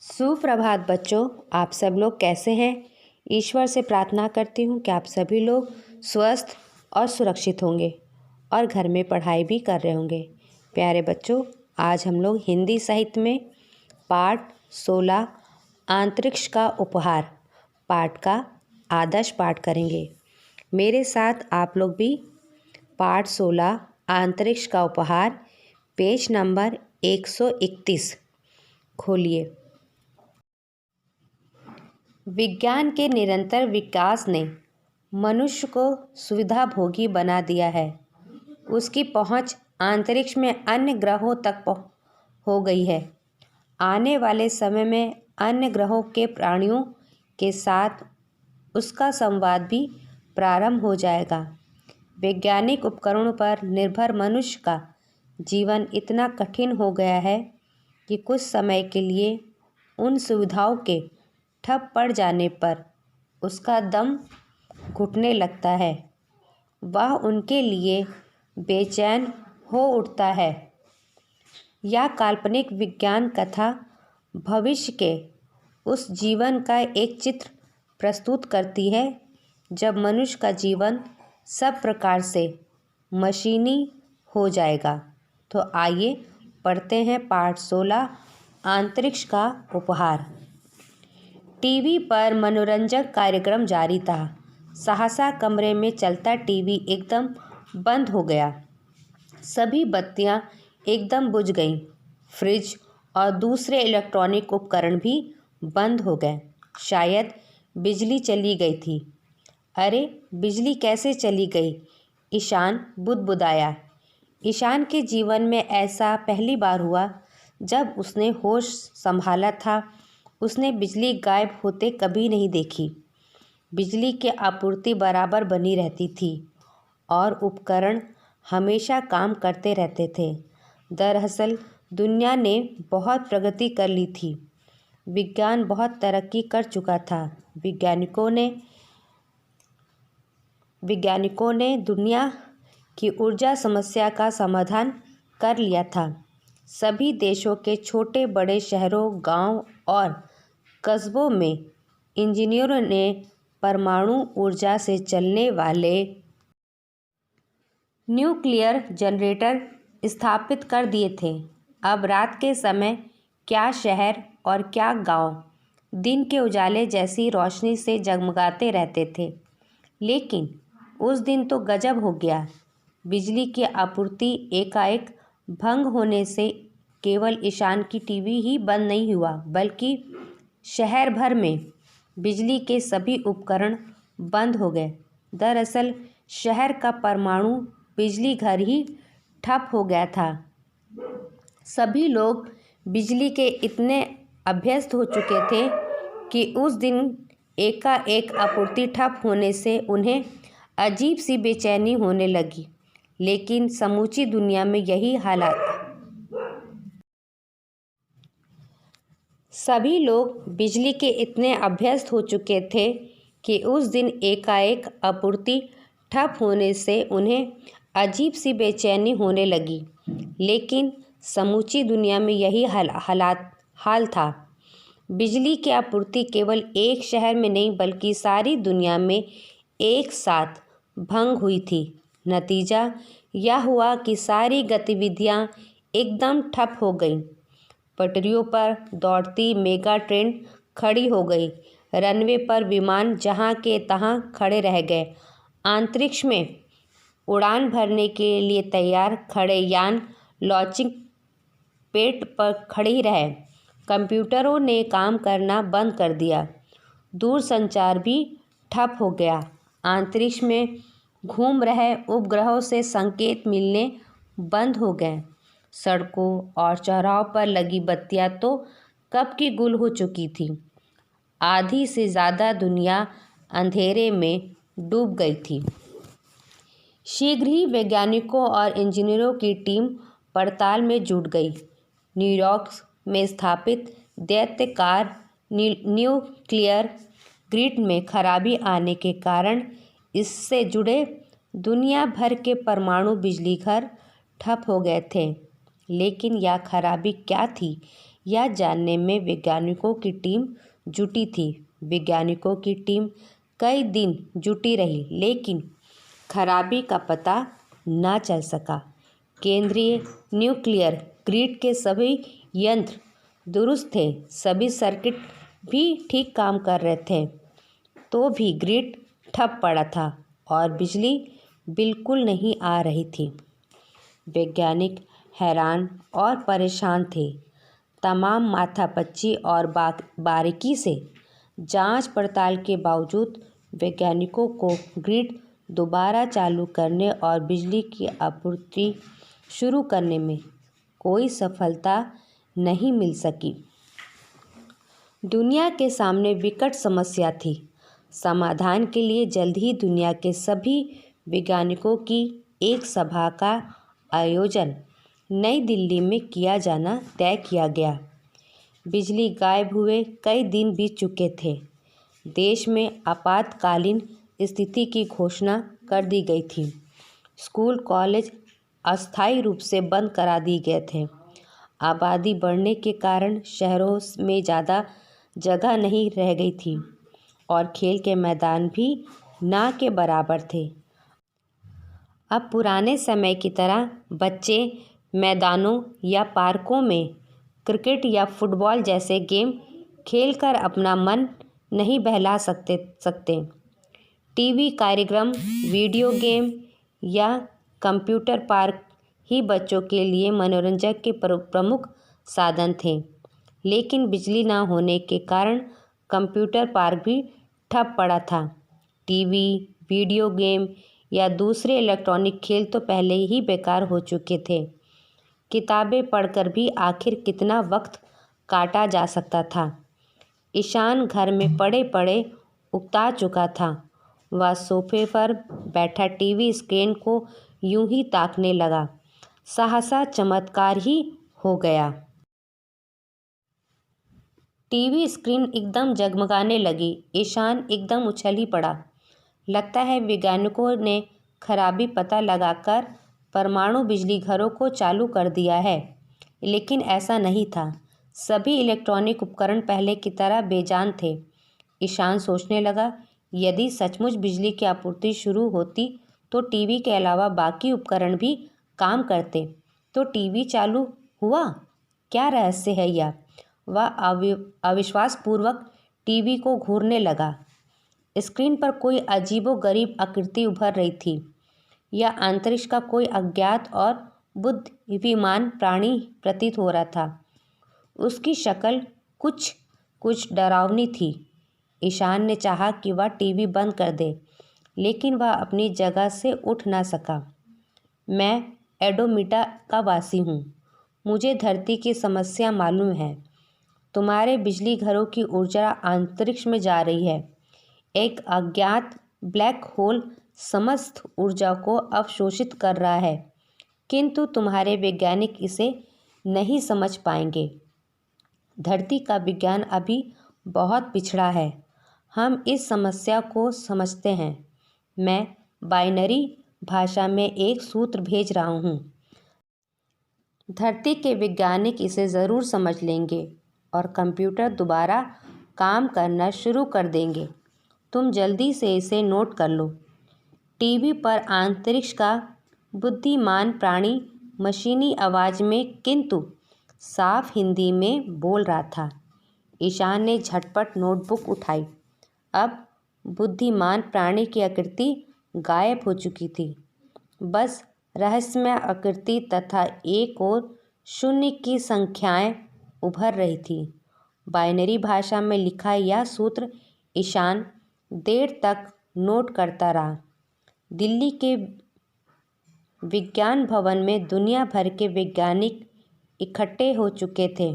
सुप्रभात बच्चों, आप सब लोग कैसे हैं। ईश्वर से प्रार्थना करती हूँ कि आप सभी लोग स्वस्थ और सुरक्षित होंगे और घर में पढ़ाई भी कर रहे होंगे। प्यारे बच्चों, आज हम लोग हिंदी साहित्य में पाठ 16 अंतरिक्ष का उपहार पाठ का आदर्श पाठ करेंगे। मेरे साथ आप लोग भी पाठ 16 अंतरिक्ष का उपहार पेज नंबर 131 खोलिए। विज्ञान के निरंतर विकास ने मनुष्य को सुविधाभोगी बना दिया है। उसकी पहुंच अंतरिक्ष में अन्य ग्रहों तक हो गई है। आने वाले समय में अन्य ग्रहों के प्राणियों के साथ उसका संवाद भी प्रारंभ हो जाएगा। वैज्ञानिक उपकरणों पर निर्भर मनुष्य का जीवन इतना कठिन हो गया है कि कुछ समय के लिए उन सुविधाओं के ठप पड़ जाने पर उसका दम घुटने लगता है। वह उनके लिए बेचैन हो उठता है। यह काल्पनिक विज्ञान कथा भविष्य के उस जीवन का एक चित्र प्रस्तुत करती है जब मनुष्य का जीवन सब प्रकार से मशीनी हो जाएगा। तो आइए पढ़ते हैं पाठ 16 अंतरिक्ष का उपहार। टीवी पर मनोरंजक कार्यक्रम जारी था। सहसा कमरे में चलता टीवी एकदम बंद हो गया। सभी बत्तियां एकदम बुझ गईं। फ्रिज और दूसरे इलेक्ट्रॉनिक उपकरण भी बंद हो गए। शायद बिजली चली गई थी। अरे, बिजली कैसे चली गई? ईशान बुदबुदाया। ईशान के जीवन में ऐसा पहली बार हुआ जब उसने होश संभाला था। उसने बिजली गायब होते कभी नहीं देखी। बिजली की आपूर्ति बराबर बनी रहती थी और उपकरण हमेशा काम करते रहते थे। दरअसल दुनिया ने बहुत प्रगति कर ली थी। विज्ञान बहुत तरक्की कर चुका था। वैज्ञानिकों ने दुनिया की ऊर्जा समस्या का समाधान कर लिया था। सभी देशों के छोटे बड़े शहरों, गांव और कस्बों में इंजीनियरों ने परमाणु ऊर्जा से चलने वाले न्यूक्लियर जनरेटर स्थापित कर दिए थे। अब रात के समय क्या शहर और क्या गांव दिन के उजाले जैसी रोशनी से जगमगाते रहते थे। लेकिन उस दिन तो गजब हो गया। बिजली की आपूर्ति एकाएक भंग होने से केवल ईशान की टीवी ही बंद नहीं हुआ, बल्कि शहर भर में बिजली के सभी उपकरण बंद हो गए। दरअसल शहर का परमाणु बिजली घर ही ठप हो गया था। सभी लोग बिजली के इतने अभ्यस्त हो चुके थे कि उस दिन एकाएक आपूर्ति ठप होने से उन्हें अजीब सी बेचैनी होने लगी। लेकिन समूची दुनिया में यही हालात। सभी लोग बिजली के इतने अभ्यस्त हो चुके थे कि उस दिन एकाएक आपूर्ति ठप होने से उन्हें अजीब सी बेचैनी होने लगी। लेकिन समूची दुनिया में यही हाल था। बिजली की आपूर्ति केवल एक शहर में नहीं बल्कि सारी दुनिया में एक साथ भंग हुई थी। नतीजा यह हुआ कि सारी गतिविधियां एकदम ठप हो गईं। पटरियों पर दौड़ती मेगा ट्रेन खड़ी हो गई। रनवे पर विमान जहां के तहां खड़े रह गए। अंतरिक्ष में उड़ान भरने के लिए तैयार खड़े यान लॉन्चिंग पैड पर खड़े ही रहे। कंप्यूटरों ने काम करना बंद कर दिया। दूरसंचार भी ठप हो गया। अंतरिक्ष में घूम रहे उपग्रहों से संकेत मिलने बंद हो गए। सड़कों और चौराहों पर लगी बत्तियां तो कब की गुल हो चुकी थी। आधी से ज़्यादा दुनिया अंधेरे में डूब गई थी। शीघ्र ही वैज्ञानिकों और इंजीनियरों की टीम पड़ताल में जुट गई। न्यूयॉर्क में स्थापित दैत्याकार न्यूक्लियर ग्रिड में खराबी आने के कारण इससे जुड़े दुनिया भर के परमाणु बिजली घर ठप हो गए थे। लेकिन यह खराबी क्या थी, यह जानने में वैज्ञानिकों की टीम जुटी थी। वैज्ञानिकों की टीम कई दिन जुटी रही, लेकिन खराबी का पता न चल सका। केंद्रीय न्यूक्लियर ग्रिड के सभी यंत्र दुरुस्त थे, सभी सर्किट भी ठीक काम कर रहे थे, तो भी ग्रिड ठप पड़ा था और बिजली बिल्कुल नहीं आ रही थी। वैज्ञानिक हैरान और परेशान थे। तमाम माथापच्ची और बारीकी से जांच पड़ताल के बावजूद वैज्ञानिकों को ग्रिड दोबारा चालू करने और बिजली की आपूर्ति शुरू करने में कोई सफलता नहीं मिल सकी। दुनिया के सामने विकट समस्या थी। समाधान के लिए जल्द ही दुनिया के सभी वैज्ञानिकों की एक सभा का आयोजन नई दिल्ली में किया जाना तय किया गया। बिजली गायब हुए कई दिन बीत चुके थे। देश में आपातकालीन स्थिति की घोषणा कर दी गई थी। स्कूल कॉलेज अस्थायी रूप से बंद करा दिए गए थे। आबादी बढ़ने के कारण शहरों में ज़्यादा जगह नहीं रह गई थी और खेल के मैदान भी ना के बराबर थे। अब पुराने समय की तरह बच्चे मैदानों या पार्कों में क्रिकेट या फुटबॉल जैसे गेम खेलकर अपना मन नहीं बहला सकते। टीवी कार्यक्रम, वीडियो गेम या कंप्यूटर पार्क ही बच्चों के लिए मनोरंजन के प्रमुख साधन थे। लेकिन बिजली ना होने के कारण कंप्यूटर पार्क भी ठप पड़ा था। टीवी, वीडियो गेम या दूसरे इलेक्ट्रॉनिक खेल तो पहले ही बेकार हो चुके थे। किताबें पढ़कर भी आखिर कितना वक्त काटा जा सकता था। ईशान घर में पड़े पड़े उकता चुका था। वह सोफे पर बैठा टीवी स्क्रीन को यूं ही ताकने लगा। सहसा चमत्कार ही हो गया। टीवी स्क्रीन एकदम जगमगाने लगी। ईशान एकदम उछल ही पड़ा। लगता है वैज्ञानिकों ने खराबी पता लगाकर परमाणु बिजली घरों को चालू कर दिया है। लेकिन ऐसा नहीं था। सभी इलेक्ट्रॉनिक उपकरण पहले की तरह बेजान थे। ईशान सोचने लगा, यदि सचमुच बिजली की आपूर्ति शुरू होती तो टीवी के अलावा बाकी उपकरण भी काम करते। तो टीवी चालू हुआ, क्या रहस्य है यह? वह अविश्वासपूर्वक टीवी को घूरने लगा। स्क्रीन पर कोई अजीबोगरीब आकृति उभर रही थी। यह अंतरिक्ष का कोई अज्ञात और बुद्धिमान प्राणी प्रतीत हो रहा था। उसकी शक्ल कुछ डरावनी थी। ईशान ने चाहा कि वह टीवी बंद कर दे, लेकिन वह अपनी जगह से उठ ना सका। मैं एडोमीटा का वासी हूँ। मुझे धरती की समस्या मालूम है। तुम्हारे बिजली घरों की ऊर्जा अंतरिक्ष में जा रही है। एक अज्ञात ब्लैक होल समस्त ऊर्जा को अवशोषित कर रहा है, किंतु तुम्हारे वैज्ञानिक इसे नहीं समझ पाएंगे। धरती का विज्ञान अभी बहुत पिछड़ा है। हम इस समस्या को समझते हैं। मैं बाइनरी भाषा में एक सूत्र भेज रहा हूँ। धरती के वैज्ञानिक इसे ज़रूर समझ लेंगे और कंप्यूटर दोबारा काम करना शुरू कर देंगे। तुम जल्दी से इसे नोट कर लो। टीवी पर अंतरिक्ष का बुद्धिमान प्राणी मशीनी आवाज़ में किंतु साफ हिंदी में बोल रहा था। ईशान ने झटपट नोटबुक उठाई। अब बुद्धिमान प्राणी की आकृति गायब हो चुकी थी। बस रहस्यमय आकृति तथा 1 और 0 की संख्याएं उभर रही थी। बाइनरी भाषा में लिखा यह सूत्र ईशान देर तक नोट करता रहा। दिल्ली के विज्ञान भवन में दुनिया भर के वैज्ञानिक इकट्ठे हो चुके थे।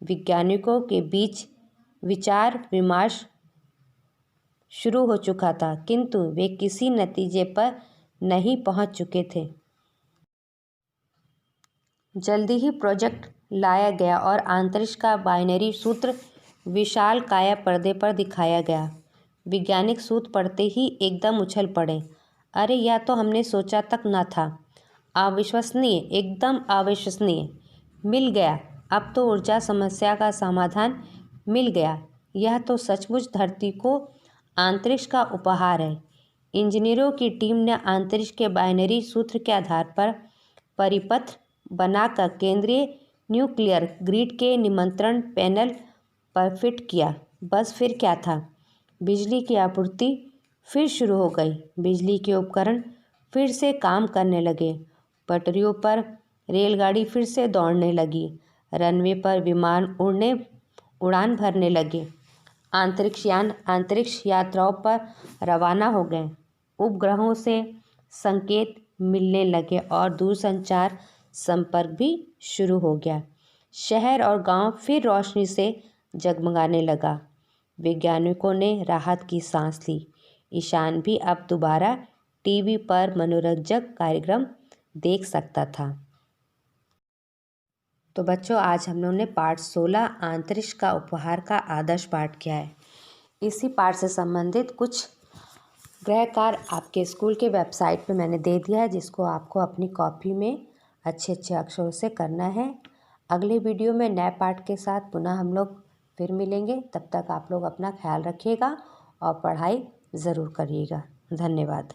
वैज्ञानिकों के बीच विचार विमर्श शुरू हो चुका था, किंतु वे किसी नतीजे पर नहीं पहुंच चुके थे। जल्दी ही प्रोजेक्ट लाया गया और अंतरिक्ष का बाइनरी सूत्र विशाल काया पर्दे पर दिखाया गया। वैज्ञानिक सूत्र पढ़ते ही एकदम उछल पड़े। अरे, यह तो हमने सोचा तक न था। अविश्वसनीय, एकदम अविश्वसनीय। मिल गया। अब तो ऊर्जा समस्या का समाधान मिल गया। यह तो सचमुच धरती को अंतरिक्ष का उपहार है। इंजीनियरों की टीम ने अंतरिक्ष के बाइनरी सूत्र के आधार पर परिपथ बनाकर केंद्रीय न्यूक्लियर ग्रिड के नियंत्रण पैनल पर फिट किया। बस फिर क्या था, बिजली की आपूर्ति फिर शुरू हो गई। बिजली के उपकरण फिर से काम करने लगे। पटरियों पर रेलगाड़ी फिर से दौड़ने लगी। रनवे पर विमान उड़ान भरने लगे। अंतरिक्षयान अंतरिक्ष यात्राओं पर रवाना हो गए। उपग्रहों से संकेत मिलने लगे और दूरसंचार संपर्क भी शुरू हो गया। शहर और गांव फिर रोशनी से जगमगाने लगा। वैज्ञानिकों ने राहत की सांस ली। ईशान भी अब दोबारा टीवी पर मनोरंजक कार्यक्रम देख सकता था। तो बच्चों, आज हम लोगों ने पाठ 16 अंतरिक्ष का उपहार का आदर्श पाठ किया है। इसी पाठ से संबंधित कुछ गृह कार्य आपके स्कूल के वेबसाइट पे मैंने दे दिया है, जिसको आपको अपनी कॉपी में अच्छे अच्छे अक्षरों से करना है। अगले वीडियो में नए पाठ के साथ पुनः हम लोग फिर मिलेंगे। तब तक आप लोग अपना ख्याल रखिएगा और पढ़ाई ज़रूर करिएगा। धन्यवाद।